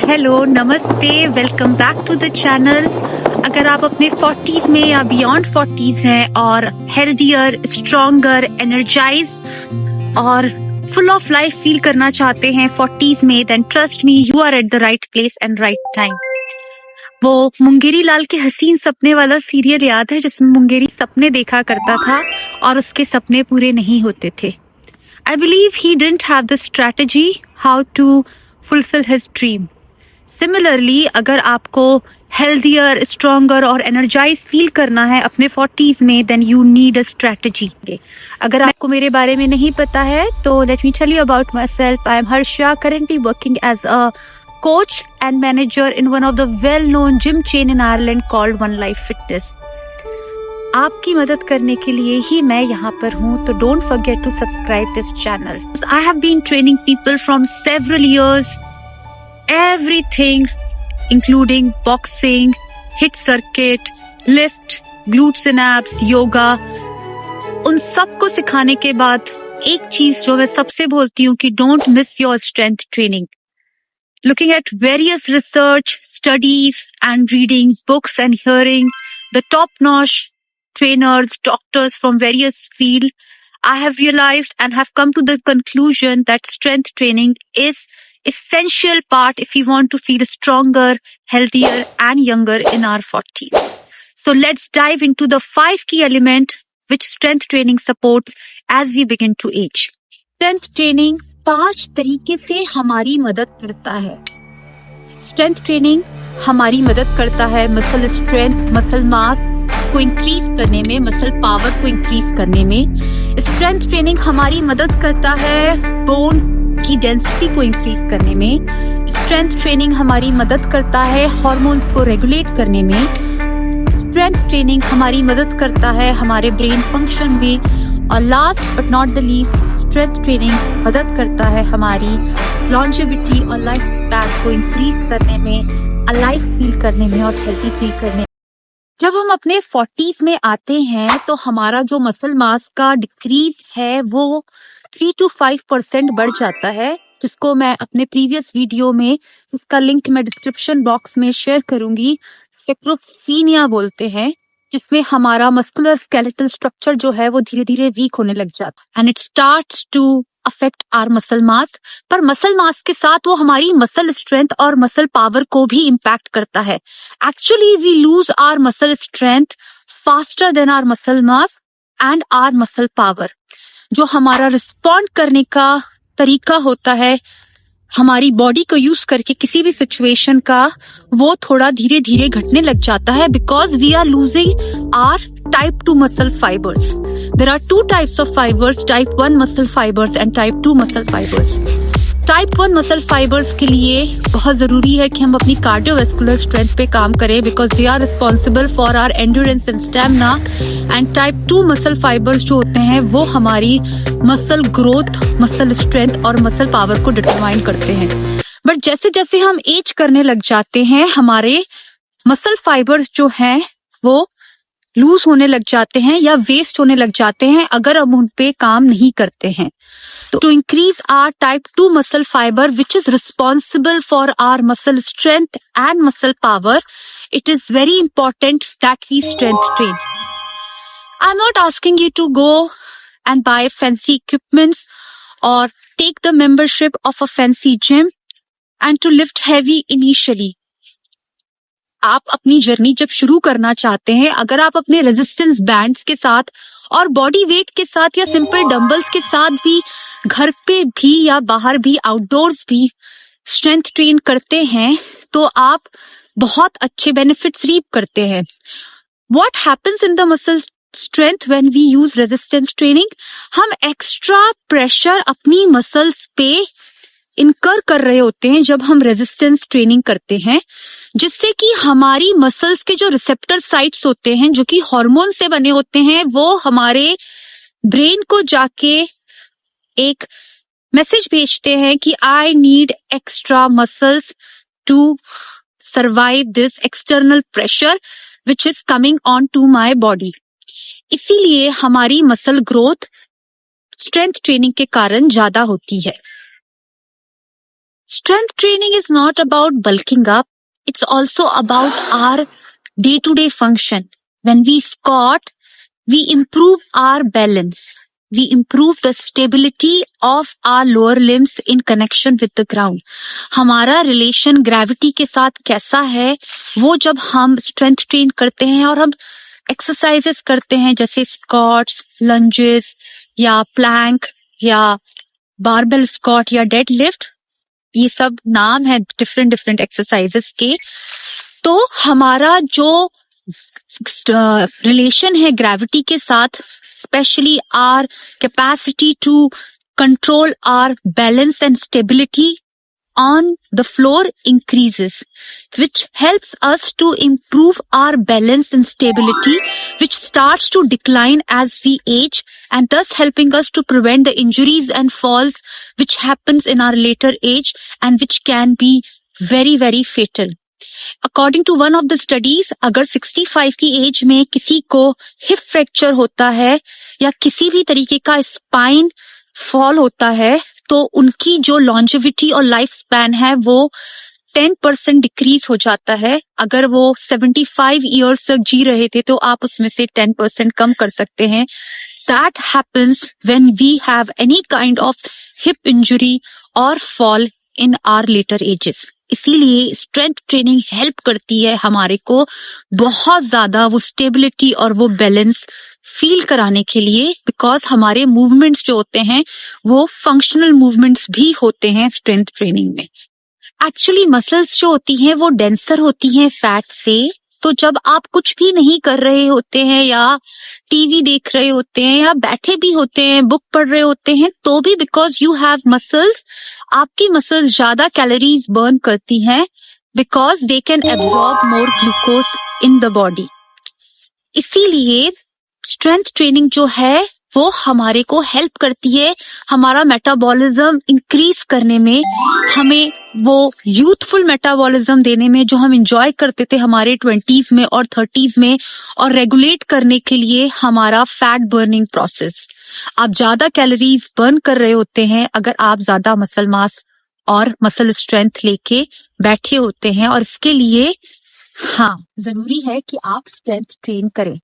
Hello, नमस्ते, welcome back to the channel. अगर आप अपने 40s में या बियॉन्ड 40s हैं और हेल्दियर, स्ट्रॉन्गर, एनर्जाइज्ड और फुल ऑफ लाइफ फील करना चाहते हैं 40s में, then trust me, you are at the right place and right time. वो मुंगेरी लाल के हसीन सपने वाला सीरियल याद है जिसमें मुंगेरी सपने देखा करता था और उसके सपने पूरे नहीं होते थे। I believe he didn't have the strategy how to fulfill his dream. Similarly, अगर आपको healthier, stronger और energized feel करना है अपने 40s में, then you need a strategy. अगर आपको मेरे बारे में नहीं पता है तो let me tell you about myself. I am Harsha, currently working as a coach and manager in one of the well-known gym chain in Ireland called One Life Fitness. आपकी मदद करने के लिए ही मैं यहाँ पर हूँ, तो don't forget to subscribe this channel. I have been training people from several years, everything including boxing, HIIT circuit, lift, glutes and abs, yoga. उन सब को सिखाने के बाद एक चीज जो मैं सबसे बोलती हूँ कि don't miss your strength training. Looking at various research, studies and reading books and hearing the top-notch trainers, doctors from various fields, I have realized and have come to the conclusion that strength training is essential part if we want to feel stronger, healthier and younger in our 40s. So let's dive into the 5 key elements which strength training supports as we begin to age. Strength training 5 तरीके से हमारी मदद करता है। Strength training हमारी मदद करता है मसल स्ट्रेंथ, मसल मास को इंक्रीज करने में, मसल पावर को इंक्रीज करने में। स्ट्रेंथ ट्रेनिंग हमारी मदद करता है बोन की डेंसिटी को इंक्रीज करने में। स्ट्रेंथ ट्रेनिंग हमारी मदद करता है हार्मोन्स को रेगुलेट करने में। स्ट्रेंथ ट्रेनिंग हमारी मदद करता है हमारे ब्रेन फंक्शन में। और last but not the least, strength training मदद करता है हमारी लॉन्जेविटी और लाइफ स्पैन को इंक्रीज करने में, अलाइव फील करने में और हेल्दी फील करने में। जब हम अपने 40s में आते हैं तो हमारा जो मसल मास का डिक्रीज है वो 3 to 5% बढ़ जाता है, जिसको मैं अपने प्रीवियस वीडियो में, इसका लिंक मैं डिस्क्रिप्शन बॉक्स में शेयर करूंगी, सेक्रोफीनिया बोलते हैं, जिसमें हमारा मस्कुलर स्केलेटल स्ट्रक्चर जो है वो धीरे धीरे वीक होने लग जाता है and it starts to affect our muscle mass. पर मसल मास के साथ वो हमारी मसल स्ट्रेंथ और मसल पावर को भी इम्पैक्ट करता है। Actually we lose our muscle strength faster than our muscle mass and our muscle power. जो हमारा रिस्पॉन्ड करने का तरीका होता है हमारी बॉडी को यूज करके किसी भी सिचुएशन का, वो थोड़ा धीरे धीरे घटने लग जाता है because we are losing our type 2 muscle fibres. There are 2 types of fibres, type 1 muscle fibres and type 2 muscle fibres. Type 1 muscle fibres के लिए बहुत जरूरी है कि हम अपनी कार्डियोवैस्कुलर स्ट्रेंथ पे काम करें because they are responsible for our endurance and stamina. And type 2 muscle fibres जो होते हैं वो हमारी मसल ग्रोथ, मसल स्ट्रेंथ और मसल पावर को डिटरमाइन करते हैं। बट जैसे जैसे हम एज करने लग जाते हैं हमारे मसल फाइबर्स जो हैं वो लूज होने लग जाते हैं या वेस्ट होने लग जाते हैं अगर हम उन पे काम नहीं करते हैं। To increase our type 2 muscle fiber, which is responsible for our muscle strength and muscle power, it is very important that we strength train. I'm not asking you to go and buy fancy equipments or take the membership of a fancy gym and to lift heavy initially. आप अपनी journey जब शुरू करना चाहते हैं, अगर आप अपने रेजिस्टेंस बैंड्स के साथ और बॉडी वेट के साथ या सिंपल डंबल्स के साथ भी घर पे भी या बाहर भी आउटडोर्स भी स्ट्रेंथ ट्रेन करते हैं तो आप बहुत अच्छे बेनिफिट्स रीप करते हैं। What happens in the muscle strength when we use resistance training? हम एक्स्ट्रा प्रेशर अपनी मसल्स पे इनकर कर रहे होते हैं जब हम रेजिस्टेंस ट्रेनिंग करते हैं, जिससे कि हमारी मसल्स के जो रिसेप्टर साइट्स होते हैं जो कि हार्मोन से बने होते हैं वो हमारे ब्रेन को जाके एक मैसेज भेजते हैं कि I need extra muscles to survive this external pressure which is coming on to my body. इसीलिए हमारी मसल ग्रोथ स्ट्रेंथ ट्रेनिंग के कारण ज्यादा होती है। Strength training is not about bulking up. It's also about our day-to-day function. When we squat, we improve our balance. We improve the stability of our lower limbs in connection with the ground. हमारा relation gravity के साथ कैसा है वो जब हम strength train करते हैं और हम एक्सरसाइजेस करते हैं जैसे स्क्वाट्स, लंजेस या प्लैंक या बारबेल स्क्वाट या डेड लिफ्ट, ये सब नाम है डिफरेंट डिफरेंट एक्सरसाइजेस के। तो हमारा जो रिलेशन है ग्रेविटी के साथ, especially our capacity to control our balance and stability on the floor increases, which helps us to improve our balance and stability, which starts to decline as we age, and thus helping us to prevent the injuries and falls which happens in our later age and which can be very very fatal. According to one of the studies, अगर 65 की as में किसी को hip fracture होता है या किसी भी तरीके का स्पाइन फॉल होता है तो उनकी जो लॉन्जेविटी और लाइफ स्पैन है वो 10% डिक्रीज हो जाता है। अगर वो 75 इयर्स तक जी रहे थे तो आप उसमें से 10% कम कर सकते हैं। That happens when we have any kind of hip injury or fall in our later ages. इसीलिए स्ट्रेंथ ट्रेनिंग हेल्प करती है हमारे को बहुत ज्यादा वो स्टेबिलिटी और वो बैलेंस फील कराने के लिए, बिकॉज हमारे मूवमेंट्स जो होते हैं वो फंक्शनल मूवमेंट्स भी होते हैं स्ट्रेंथ ट्रेनिंग में। एक्चुअली मसल्स जो होती हैं वो डेंसर होती हैं फैट से, तो जब आप कुछ भी नहीं कर रहे होते हैं या टीवी देख रहे होते हैं या बैठे भी होते हैं, बुक पढ़ रहे होते हैं, तो भी बिकॉज यू हैव मसल्स, आपकी मसल्स ज्यादा कैलोरीज बर्न करती हैं because they can absorb more glucose in the body. इसीलिए स्ट्रेंथ ट्रेनिंग जो है वो हमारे को हेल्प करती है हमारा मेटाबॉलिज्म इंक्रीज करने में, हमें वो यूथफुल मेटाबॉलिज्म देने में जो हम एंजॉय करते थे हमारे 20s में और 30s में, और रेगुलेट करने के लिए हमारा फैट बर्निंग प्रोसेस। आप ज्यादा कैलोरीज बर्न कर रहे होते हैं अगर आप ज्यादा मसल मास और मसल स्ट्रेंथ लेके बैठे होते हैं, और इसके लिए हाँ जरूरी है कि आप स्ट्रेंथ ट्रेन करें।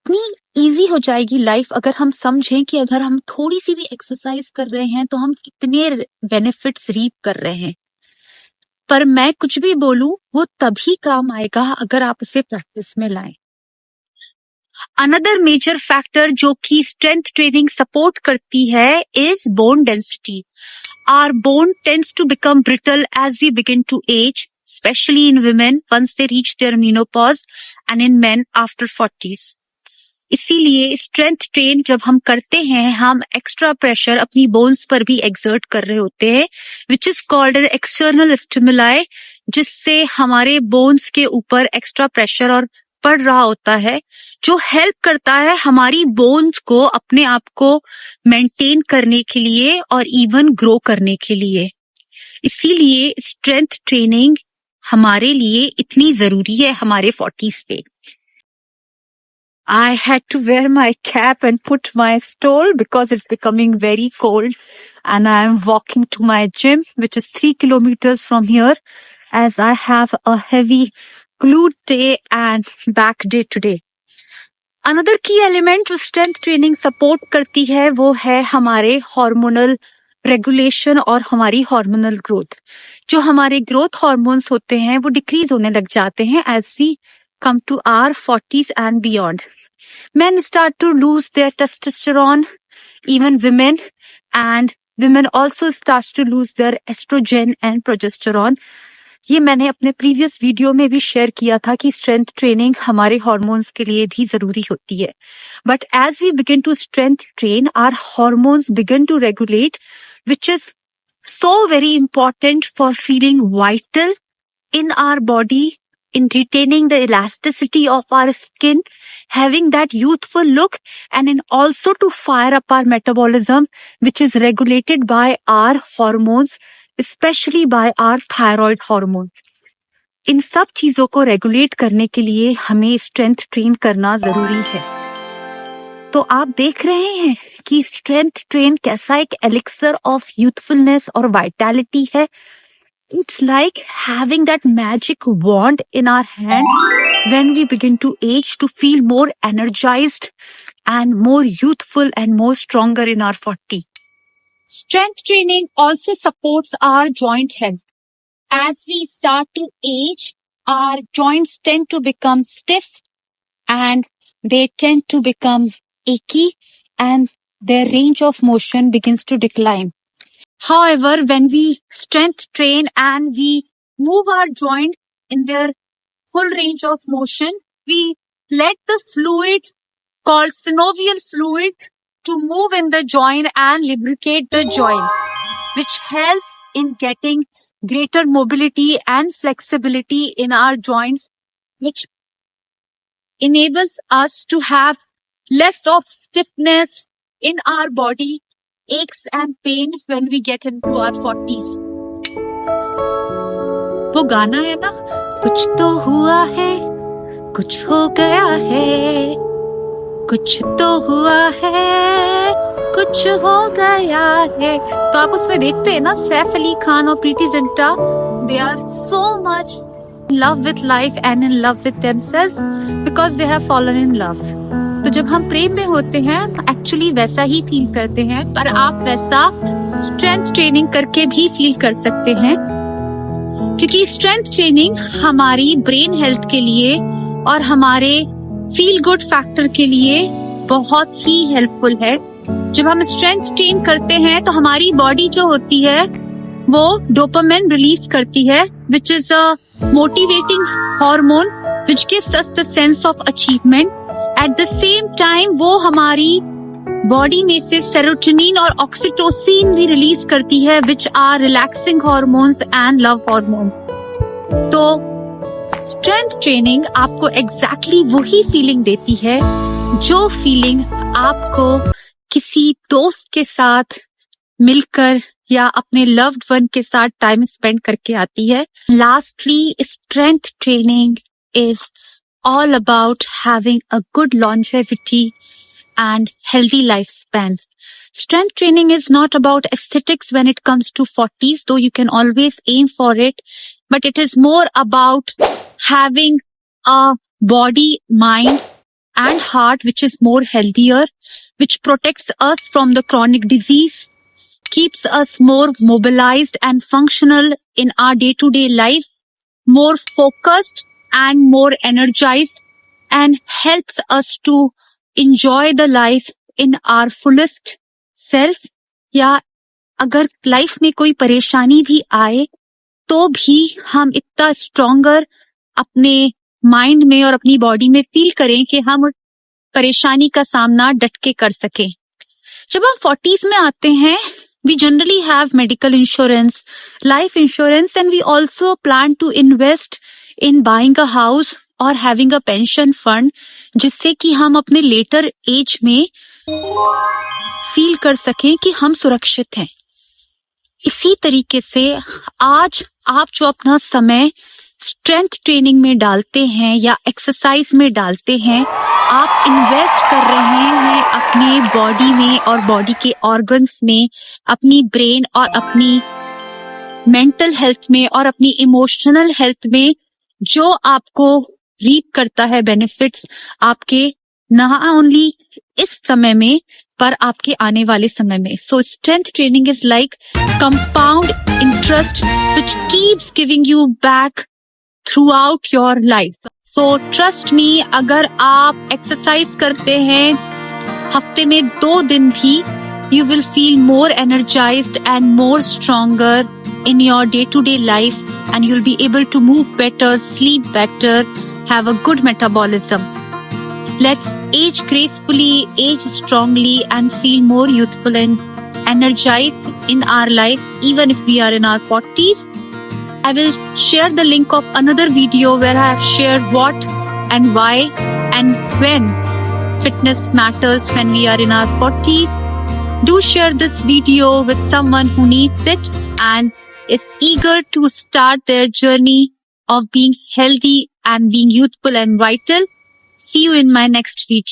इतनी इजी हो जाएगी लाइफ अगर हम समझें कि अगर हम थोड़ी सी भी एक्सरसाइज कर रहे हैं तो हम कितने बेनिफिट्स रीप कर रहे हैं। पर मैं कुछ भी बोलूं वो तभी काम आएगा अगर आप उसे प्रैक्टिस में लाएं। अनदर मेजर फैक्टर जो कि स्ट्रेंथ ट्रेनिंग सपोर्ट करती है is bone density. Our bone tends to become brittle as we begin to age, especially in women once they reach their menopause and in men after 40s. इसीलिए strength train जब हम करते हैं हम extra pressure अपनी bones पर भी exert कर रहे होते हैं, which is called an external stimuli, जिससे हमारे बोन्स के ऊपर एक्स्ट्रा प्रेशर और पड़ रहा होता है, जो हेल्प करता है हमारी बोन्स को अपने आप को मेंटेन करने के लिए और इवन ग्रो करने के लिए। इसीलिए स्ट्रेंथ ट्रेनिंग हमारे लिए इतनी जरूरी है हमारे 40s पे। I had to wear my cap and put my stole because it's becoming very cold, and I am walking to my gym, which is 3 kilometers from here, as I have a heavy glute day and back day today. Another key element जो strength training support करती है वो है हमारे hormonal regulation और हमारी hormonal growth। जो हमारे growth hormones होते हैं वो decrease होने लग जाते हैं as we come to our 40s and beyond. Men start to lose their testosterone, even women, and women also starts to lose their estrogen and progesterone. ये मैंने अपने प्रीवियस वीडियो में भी शेयर किया था कि स्ट्रेंथ ट्रेनिंग हमारे hormones के लिए भी जरूरी होती है। But as we begin to strength train our hormones begin to regulate, which is so very important for feeling vital in our body, in retaining the elasticity of our skin, having that youthful look, and in also to fire up our metabolism, which is regulated by our hormones, especially by our thyroid hormone. इन सब चीजों को regulate करने के लिए हमें strength train करना जरूरी है। तो आप देख रहे हैं कि स्ट्रेंथ ट्रेन कैसा एक एलिक्सर ऑफ यूथफुलनेस और वाइटैलिटी है. It's like having that magic wand in our hand when we begin to age to feel more energized and more youthful and more stronger in our 40s. Strength training also supports our joint health. As we start to age, our joints tend to become stiff and they tend to become achy and their range of motion begins to decline. However, when we strength train and we move our joint in their full range of motion, we let the fluid called synovial fluid to move in the joint and lubricate the joint, which helps in getting greater mobility and flexibility in our joints, which enables us to have less of stiffness in our body, aches and pain when we get into our 40s. वो गाना है ना, कुछ तो हुआ है, कुछ हो गया है, कुछ तो हुआ है, कुछ हो गया है. तो आप उसमें देखते हैं ना, सैफ अली खान और Preity Zinta, they are so much in love with life and in love with themselves because they have fallen in love. तो जब हम प्रेम में होते हैं एक्चुअली वैसा ही फील करते हैं, पर आप वैसा स्ट्रेंथ ट्रेनिंग करके भी फील कर सकते हैं, क्योंकि स्ट्रेंथ ट्रेनिंग हमारी ब्रेन हेल्थ के लिए और हमारे फील गुड फैक्टर के लिए बहुत ही हेल्पफुल है. जब हम स्ट्रेंथ ट्रेन करते हैं तो हमारी बॉडी जो होती है वो डोपामाइन रिलीज करती है, which is a motivating hormone which gives us the sense of achievement. At the same time वो हमारी बॉडी में से सेरोटोनिन और ऑक्सीटोसिन भी रिलीज करती है, which are relaxing hormones and love hormones. तो स्ट्रेंथ ट्रेनिंग आपको एग्जैक्टली वही फीलिंग देती है जो फीलिंग आपको किसी दोस्त के साथ मिलकर या अपने लव्ड वन के साथ टाइम स्पेंड करके आती है. Lastly, strength training is all about having a good longevity and healthy lifespan. Strength training is not about aesthetics when it comes to 40s, though you can always aim for it, but it is more about having a body, mind and heart which is more healthier, which protects us from the chronic disease, keeps us more mobilized and functional in our day-to-day life, more focused and more energized, and helps us to enjoy the life in our fullest self. या अगर life में कोई परेशानी भी आए तो भी हम इतना स्ट्रॉन्गर अपने माइंड में और अपनी बॉडी में फील करें कि हम परेशानी का सामना डट के कर सकें. जब हम 40s में आते हैं, we generally have medical insurance, life insurance, and we also plan to invest in buying a house or having a pension fund, जिससे कि हम अपने लेटर एज में फील कर सकें कि हम सुरक्षित हैं. इसी तरीके से आज आप जो अपना समय स्ट्रेंथ ट्रेनिंग में डालते हैं या एक्सरसाइज में डालते हैं, आप इन्वेस्ट कर रहे हैं अपने बॉडी में और बॉडी के ऑर्गन्स में, अपनी ब्रेन और अपनी मेंटल हेल्थ में और अपनी इमोशनल हेल्थ में, जो आपको रीप करता है बेनिफिट्स आपके ना ओनली इस समय में पर आपके आने वाले समय में. सो strength training is like compound interest which keeps giving you back through out your life. So trust me, अगर आप एक्सरसाइज करते हैं हफ्ते में 2 दिन भी, you will feel more energized and more stronger in your day-to-day life, and you'll be able to move better, sleep better, have a good metabolism. Let's age gracefully, age strongly, and feel more youthful and energized in our life, even if we are in our 40s. I will share the link of another video where I have shared what and why and when fitness matters when we are in our 40s. Do share this video with someone who needs it and is eager to start their journey of being healthy and being youthful and vital. See you in my next video.